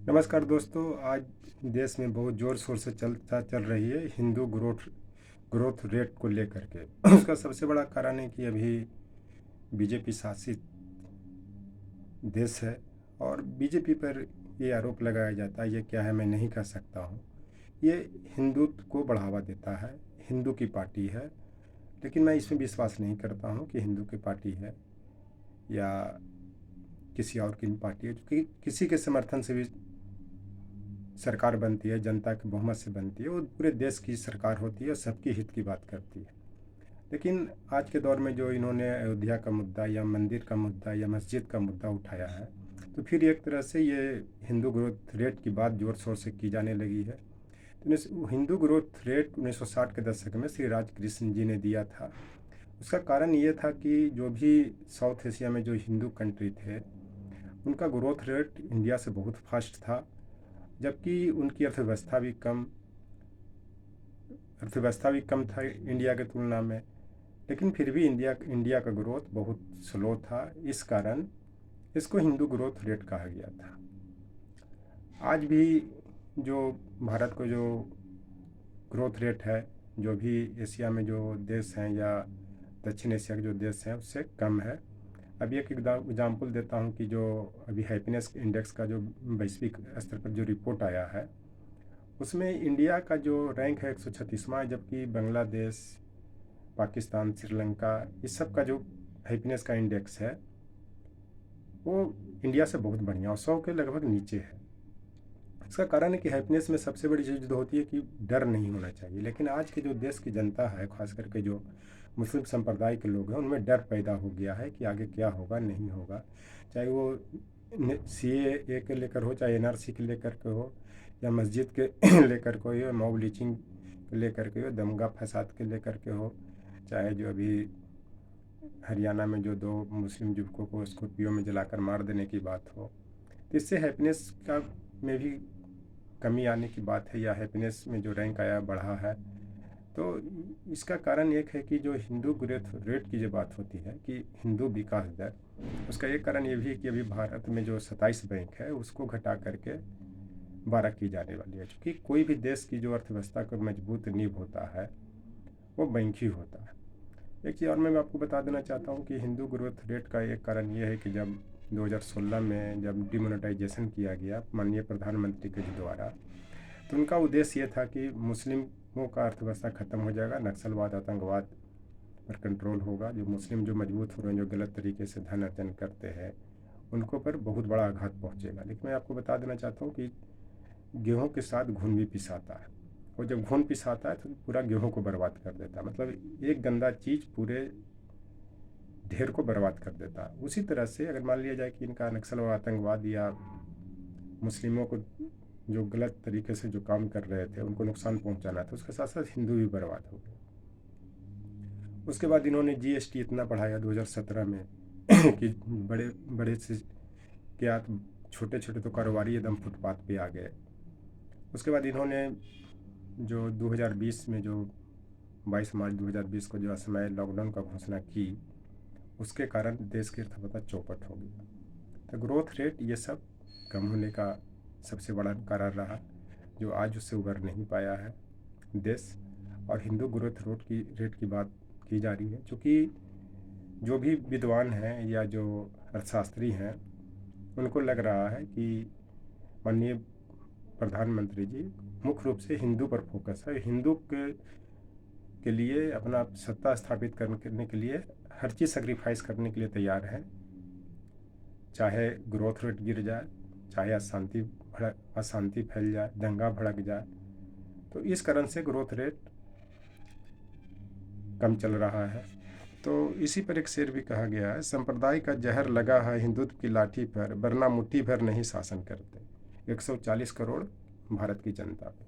नमस्कार दोस्तों। आज देश में बहुत ज़ोर शोर से चल रही है हिंदू ग्रोथ ग्रोथ रेट को लेकर के। उसका सबसे बड़ा कारण है कि अभी बीजेपी शासित देश है और बीजेपी पर ये आरोप लगाया जाता है, ये क्या है मैं नहीं कह सकता हूँ। ये हिंदुत्व को बढ़ावा देता है, हिंदू की पार्टी है, लेकिन मैं इसमें विश्वास नहीं करता हूँ कि हिंदू की पार्टी है या किसी और की पार्टी है, क्योंकि किसी के समर्थन से भी सरकार बनती है, जनता के बहुमत से बनती है, वो पूरे देश की सरकार होती है और सबकी हित की बात करती है। लेकिन आज के दौर में जो इन्होंने अयोध्या का मुद्दा या मंदिर का मुद्दा या मस्जिद का मुद्दा उठाया है, तो फिर एक तरह से ये हिंदू ग्रोथ रेट की बात ज़ोर शोर से की जाने लगी है। तो हिंदू ग्रोथ रेट 1960 के दशक में श्री राजकृष्ण जी ने दिया था। उसका कारण ये था कि जो भी साउथ एशिया में जो हिंदू कंट्री थे, उनका ग्रोथ रेट इंडिया से बहुत फास्ट था, जबकि उनकी अर्थव्यवस्था भी कम था इंडिया के तुलना में। लेकिन फिर भी इंडिया का ग्रोथ बहुत स्लो था, इस कारण इसको हिंदू ग्रोथ रेट कहा गया था। आज भी जो भारत को जो ग्रोथ रेट है, जो भी एशिया में जो देश हैं या दक्षिण एशिया के जो देश हैं, उससे कम है। अभी एक एग्जाम्पल देता हूँ कि जो अभी हैप्पीनेस इंडेक्स का जो वैश्विक स्तर पर जो रिपोर्ट आया है, उसमें इंडिया का जो रैंक है 136वां है, जबकि बांग्लादेश, पाकिस्तान, श्रीलंका, इस सब का जो हैप्पीनेस का इंडेक्स है वो इंडिया से बहुत बढ़िया और 100 के लगभग नीचे है। इसका कारण है कि हैप्पीनेस में सबसे बड़ी चीज़ जो होती है कि डर नहीं होना चाहिए, लेकिन आज के जो देश की जनता है, खास करके जो मुस्लिम संप्रदाय के लोग हैं, उनमें डर पैदा हो गया है कि आगे क्या होगा नहीं होगा। चाहे वो CAA के लेकर हो, चाहे NRC के लेकर के हो, या मस्जिद के लेकर के हो, या मॉब लीचिंग के लेकर के हो, दंगा फसाद के लेकर के हो, चाहे जो अभी हरियाणा में जो 2 मुस्लिम युवकों को स्कॉर्पियो में जलाकर मार देने की बात हो, तो इससे हैप्पीनेस का में भी कमी आने की बात है, या हैप्पीनेस में जो रैंक आया बढ़ा है। तो इसका कारण एक है कि जो हिंदू ग्रोथ रेट की जो बात होती है कि हिंदू विकास दर, उसका एक कारण ये भी है कि अभी भारत में जो 27 बैंक है उसको घटा करके 12 की जाने वाली है, क्योंकि कोई भी देश की जो अर्थव्यवस्था का मजबूत नींव होता है वो बैंक ही होता है। एक चीज़ और मैं आपको बता देना चाहता हूँ कि हिंदू ग्रोथ रेट का एक कारण ये है कि जब 2016 में जब डिमोनेटाइजेशन किया गया माननीय प्रधानमंत्री के द्वारा, तो उनका उद्देश्य ये था कि मुस्लिमों का अर्थव्यवस्था ख़त्म हो जाएगा, नक्सलवाद आतंकवाद पर कंट्रोल होगा, जो मुस्लिम जो मजबूत हो रहे हैं, जो गलत तरीके से धन अर्जन करते हैं, उनको पर बहुत बड़ा आघात पहुँचेगा। लेकिन मैं आपको बता देना चाहता हूँ कि गेहूँ के साथ घुन भी पिसाता है, और जब घुन पिसाता है तो पूरा गेहूँ को बर्बाद कर देता है। मतलब एक गंदा चीज़ पूरे ढेर को बर्बाद कर देता है। उसी तरह से अगर मान लिया जाए कि इनका नक्सल और आतंकवाद या मुस्लिमों को जो गलत तरीके से जो काम कर रहे थे उनको नुकसान पहुंचाना था, उसके साथ साथ हिंदू भी बर्बाद हो गए। उसके बाद इन्होंने GST इतना बढ़ाया 2017 में कि बड़े बड़े से क्या छोटे छोटे तो कारोबारी एकदम फुटपाथ पे आ गए। उसके बाद इन्होंने जो 2020 में जो 22 मार्च 2020 को जो असमय लॉकडाउन का घोषणा की, उसके कारण देश की अर्थव्यवस्था चौपट हो गई। तो ग्रोथ रेट ये सब कम होने का सबसे बड़ा कारण रहा, जो आज उससे उबर नहीं पाया है देश। और हिंदू ग्रोथ रेट की बात की जा रही है, क्योंकि जो भी विद्वान हैं या जो अर्थशास्त्री हैं, उनको लग रहा है कि माननीय प्रधानमंत्री जी मुख्य रूप से हिंदू पर फोकस है, हिंदू के लिए अपना सत्ता स्थापित करने के लिए हर चीज़ सेक्रीफाइस करने के लिए तैयार हैं, चाहे ग्रोथ रेट गिर जाए, चाहे अशांति फैल जाए, दंगा भड़क जाए। तो इस कारण से ग्रोथ रेट कम चल रहा है। तो इसी पर एक शेर भी कहा गया है, संप्रदाय का जहर लगा है हिंदुत्व की लाठी पर, वरना मुट्ठी भर नहीं शासन करते। 140 करोड़ भारत की जनता पे।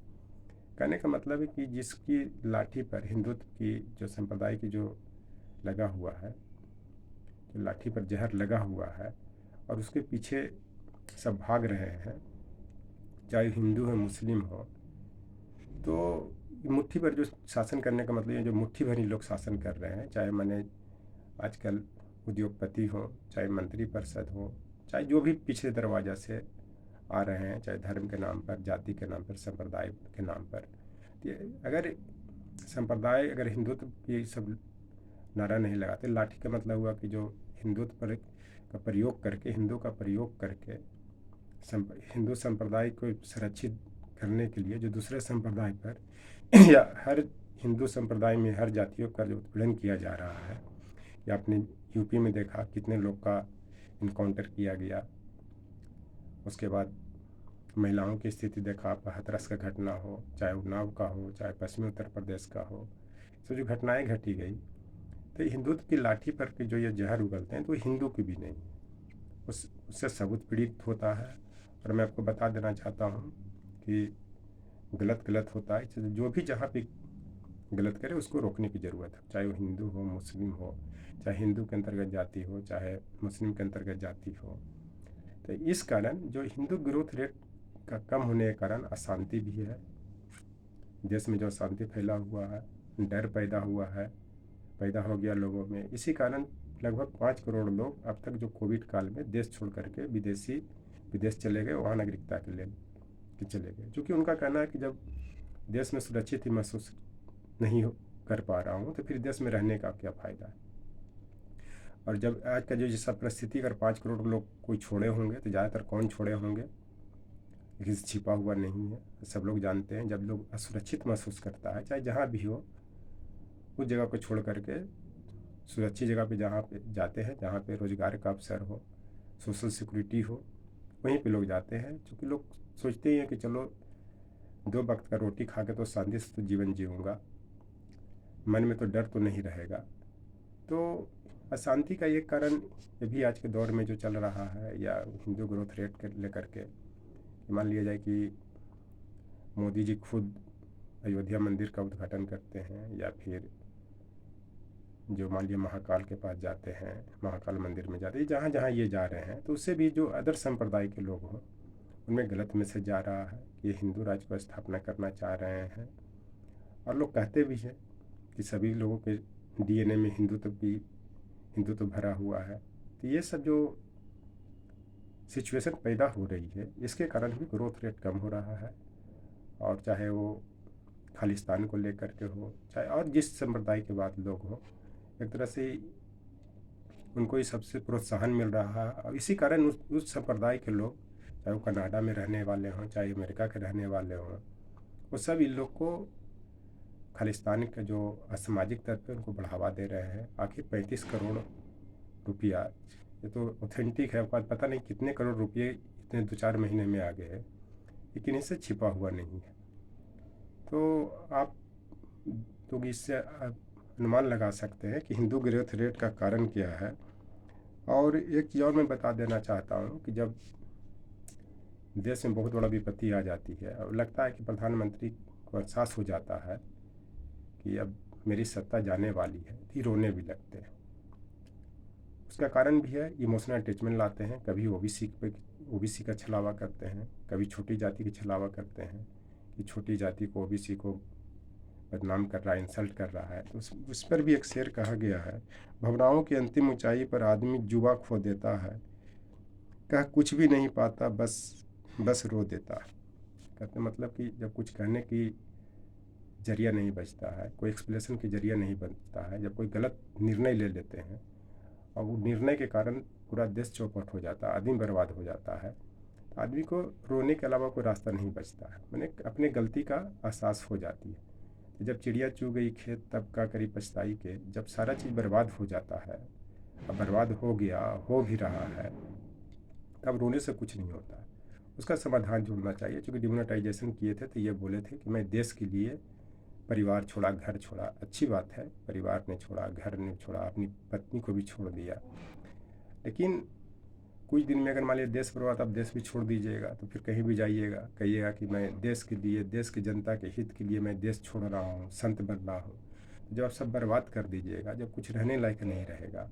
कहने का मतलब है कि जिसकी लाठी पर हिंदुत्व की जो संप्रदाय की जो लगा हुआ है, जो लाठी पर जहर लगा हुआ है और उसके पीछे सब भाग रहे हैं, चाहे हिंदू हो मुस्लिम हो, तो मुट्ठी भर जो शासन करने का मतलब ये जो मुट्ठी भर ही लोग शासन कर रहे हैं, चाहे मैंने आजकल उद्योगपति हो, चाहे मंत्री परिषद हो, चाहे जो भी पीछे दरवाज़ा से आ रहे हैं, चाहे धर्म के नाम पर, जाति के नाम पर, संप्रदाय के नाम पर। अगर संप्रदाय, अगर हिंदुत्व की सब नारा नहीं लगाते, लाठी का मतलब हुआ कि जो हिंदुत्व पर का प्रयोग करके, हिंदू का प्रयोग करके हिंदू संप्रदाय को संरक्षित करने के लिए जो दूसरे संप्रदाय पर या हर हिंदू संप्रदाय में हर जातियों का जो उत्पीड़न किया जा रहा है, या आपने यूपी में देखा कितने लोग का इनकाउंटर किया गया। उसके बाद महिलाओं की स्थिति देखा, आप हाथरस का घटना हो, चाहे उन्नाव का हो, चाहे पश्चिमी उत्तर प्रदेश का हो, तो जो घटनाएं घटी गई, तो हिंदुत्व की लाठी पर के जो ये जहर उगलते हैं तो हिंदू की भी नहीं, उससे सब उत्पीड़ित होता है। और मैं आपको बता देना चाहता हूँ कि गलत होता है, जो भी जहाँ पे गलत करे उसको रोकने की ज़रूरत है, चाहे वो हिंदू हो, मुस्लिम हो, चाहे हिंदू के अंतर्गत जाति हो, चाहे मुस्लिम के अंतर्गत जाति हो। तो इस कारण जो हिंदू ग्रोथ रेट का कम होने के कारण अशांति भी है, देश में जो अशांति फैला हुआ है, डर पैदा हो गया लोगों में। इसी कारण लगभग 5 करोड़ लोग अब तक जो कोविड काल में देश छोड़ करके विदेश चले गए, वहाँ नागरिकता के लिए चले गए, क्योंकि उनका कहना है कि जब देश में सुरक्षित ही महसूस नहीं कर पा रहा हूँ तो फिर देश में रहने का क्या फ़ायदा है। और जब आज का जो जैसा परिस्थिति, अगर 5 करोड़ लोग कोई छोड़े होंगे तो ज़्यादातर कौन छोड़े होंगे, किसी से छिपा हुआ नहीं है, सब लोग जानते हैं। जब लोग असुरक्षित महसूस करता है, चाहे जहाँ भी हो, उस जगह को छोड़ करके सुरक्षित जगह पे जहाँ पे जाते हैं, जहाँ पे रोज़गार का अवसर हो, सोशल सिक्योरिटी हो, वहीं पे लोग जाते हैं। क्योंकि लोग सोचते ही हैं कि चलो 2 वक्त का रोटी खा के तो शांति से तो जीवन जीऊँगा, मन में तो डर तो नहीं रहेगा। तो अशांति का एक कारण ये भी आज के दौर में जो चल रहा है, या हिंदू ग्रोथ रेट के लेकर के, मान लिया जाए कि मोदी जी खुद अयोध्या मंदिर का उद्घाटन करते हैं, या फिर जो मान लिया महाकाल के पास जाते हैं, महाकाल मंदिर में जाते हैं, जहाँ जहाँ ये जा रहे हैं, तो उससे भी जो अदर संप्रदाय के लोग हों उनमें गलत मैसेज जा रहा है कि ये हिंदू राज्य को स्थापना करना चाह रहे हैं। और लोग कहते भी हैं कि सभी लोगों के डीएनए में हिंदुत्व भरा हुआ है। तो ये सब जो सिचुएशन पैदा हो रही है, इसके कारण भी ग्रोथ रेट कम हो रहा है। और चाहे वो खालिस्तान को लेकर के हो, चाहे और जिस संप्रदाय के बाद लोग हों, एक तरह से उनको ही सबसे प्रोत्साहन मिल रहा है। और इसी कारण उस संप्रदाय के लोग, चाहे वो कनाडा में रहने वाले हों, चाहे अमेरिका के रहने वाले हों, वो सब इन लोग को खालिस्तान का जो असामाजिक तत्व है उनको बढ़ावा दे रहे हैं। आखिर 35 करोड़ रुपया, ये तो ऑथेंटिक है, पता नहीं कितने करोड़ रुपये इतने 2-4 महीने में आ गए हैं, लेकिन इससे छिपा हुआ नहीं है। तो आप तो इससे अनुमान लगा सकते हैं कि हिंदू ग्रोथ रेट का कारण क्या है। और एक चीज़ और मैं बता देना चाहता हूँ कि जब देश में बहुत बड़ा विपत्ति आ जाती है और लगता है कि प्रधानमंत्री को एहसास हो जाता है कि अब मेरी सत्ता जाने वाली है, तो रोने भी लगते हैं। उसका कारण भी है, इमोशनल अटैचमेंट लाते हैं। कभी ओबीसी का छलावा करते हैं, कभी छोटी जाति की छलावा करते हैं कि छोटी जाति को, ओबीसी को बदनाम कर रहा है, इंसल्ट कर रहा है। तो उस पर भी एक शेर कहा गया है, भावनाओं की अंतिम ऊंचाई पर आदमी जुबा खो देता है, कह कुछ भी नहीं पाता, बस रो देता है। कहते मतलब कि जब कुछ कहने की जरिया नहीं बचता है, कोई एक्सप्लेनेशन की जरिया नहीं बनता है, जब कोई गलत निर्णय ले लेते हैं और वो निर्णय के कारण पूरा देश चौपट हो जाता है, आदमी बर्बाद हो जाता है, तो आदमी को रोने के अलावा कोई रास्ता नहीं बचता है। मैंने अपने गलती का एहसास हो जाती है। तो जब चिड़िया चू गई खेत तब का करी पछताई के, जब सारा चीज़ बर्बाद हो जाता है, अब बर्बाद हो गया, हो भी रहा है, तब रोने से कुछ नहीं होता। उसका समाधान ढूंढना चाहिए। क्योंकि डिमोनेटाइजेशन किए थे तो ये बोले थे कि मैं देश के लिए परिवार छोड़ा, घर छोड़ा। अच्छी बात है, परिवार ने छोड़ा, घर ने छोड़ा, अपनी पत्नी को भी छोड़ दिया, लेकिन कुछ दिन में अगर मान लिया देश बर्बाद, अब देश भी छोड़ दीजिएगा तो फिर कहीं भी जाइएगा, कहिएगा कि मैं देश के लिए, देश की जनता के हित के लिए मैं देश छोड़ रहा हूँ, संत बन रहा हूँ। तो जब आप सब बर्बाद कर दीजिएगा, जब कुछ रहने लायक नहीं रहेगा,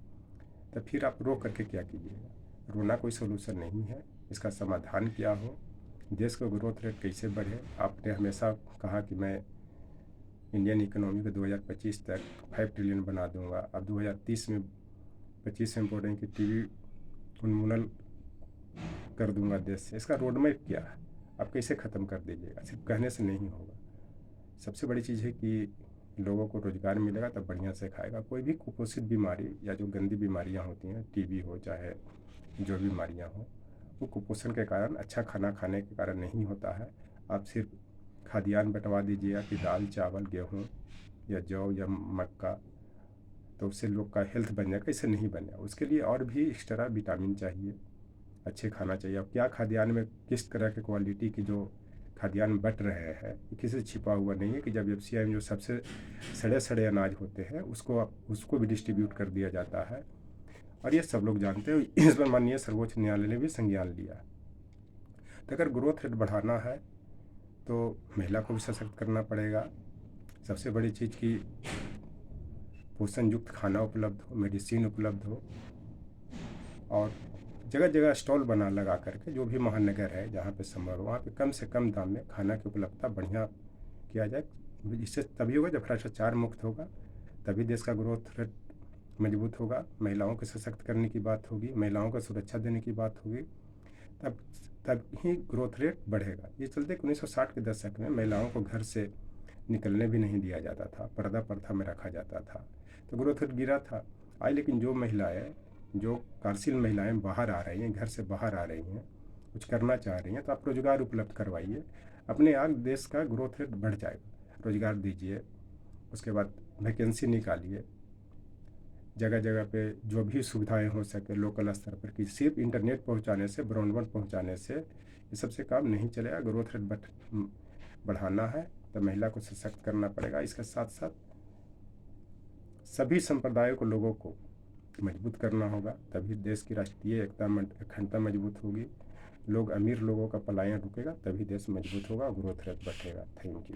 तो फिर आप रो करके क्या कीजिएगा। रोना कोई सोल्यूशन नहीं है। इसका समाधान क्या हो, देश का ग्रोथ रेट कैसे बढ़े। आपने हमेशा कहा कि मैं इंडियन इकोनॉमी को 2025 तक 5 ट्रिलियन बना दूंगा। अब 2030 में 25 में बोल रहे हैं कि टीवी उन्मूलन कर दूंगा देश से, इसका रोड मैप क्या है, आप कैसे ख़त्म कर दीजिएगा। सिर्फ कहने से नहीं होगा। सबसे बड़ी चीज़ है कि लोगों को रोज़गार मिलेगा तब बढ़िया से खाएगा। कोई भी कुपोषित बीमारी या जो गंदी बीमारियां होती हैं, टीबी हो चाहे जो बीमारियां हो, वो कुपोषण के कारण, अच्छा खाना खाने के कारण नहीं होता है। आप सिर्फ खाद्यान्न बंटवा दीजिएगा कि दाल चावल गेहूँ या जौ या मक्का, तो उससे लोग का हेल्थ बन जाएगा। इससे नहीं बनेगा। उसके लिए और भी एक्स्ट्रा विटामिन चाहिए, अच्छे खाना चाहिए। अब क्या खाद्यान्न में किस तरह के क्वालिटी की जो खाद्यान्न बट रहे हैं, किसी से छिपा हुआ नहीं है कि जब एफसीआई में जो सबसे सड़े सड़े अनाज होते हैं उसको भी डिस्ट्रीब्यूट कर दिया जाता है, और ये सब लोग जानते हैं। इस पर माननीय सर्वोच्च न्यायालय ने भी संज्ञान लिया। तो अगर ग्रोथ रेट बढ़ाना है तो महिला को भी सशक्त करना पड़ेगा। सबसे बड़ी चीज़ की पोषण युक्त खाना उपलब्ध हो, मेडिसिन उपलब्ध हो, और जगह जगह स्टॉल बना लगा करके, जो भी महानगर है जहाँ पे संभव हो वहाँ पे कम से कम दाम में खाना की उपलब्धता बढ़िया किया जाए। इससे तभी होगा जब भ्रष्टाचार मुक्त होगा, तभी देश का ग्रोथ रेट मजबूत होगा। महिलाओं को सशक्त करने की बात होगी, महिलाओं को सुरक्षा देने की बात होगी, तब ही ग्रोथ रेट बढ़ेगा। ये चलते 1960 के दशक में महिलाओं को घर से निकलने भी नहीं दिया जाता था, पर्दा प्रथा में रखा जाता था, तो ग्रोथ रेट गिरा था। आज लेकिन जो महिलाएं, जो कार्यशील महिलाएं बाहर आ रही हैं, घर से बाहर आ रही हैं, कुछ करना चाह रही हैं, तो आप रोज़गार उपलब्ध करवाइए, अपने आप देश का ग्रोथ रेट बढ़ जाएगा। रोज़गार दीजिए, उसके बाद वैकेंसी निकालिए, जगह जगह पे जो भी सुविधाएं हो सके लोकल स्तर पर, कि सिर्फ इंटरनेट पहुंचाने से, ब्रॉडबैंड पहुंचाने से ये सबसे काम नहीं चलेगा। ग्रोथ रेट बढ़ाना है तो महिला को सशक्त करना पड़ेगा। इसके साथ साथ सभी संप्रदायों को, लोगों को मजबूत करना होगा, तभी देश की राष्ट्रीय एकता अखंडता मजबूत होगी। लोग, अमीर लोगों का पलायन रुकेगा, तभी देश मजबूत होगा, ग्रोथ रेट बढ़ेगा। Thank you.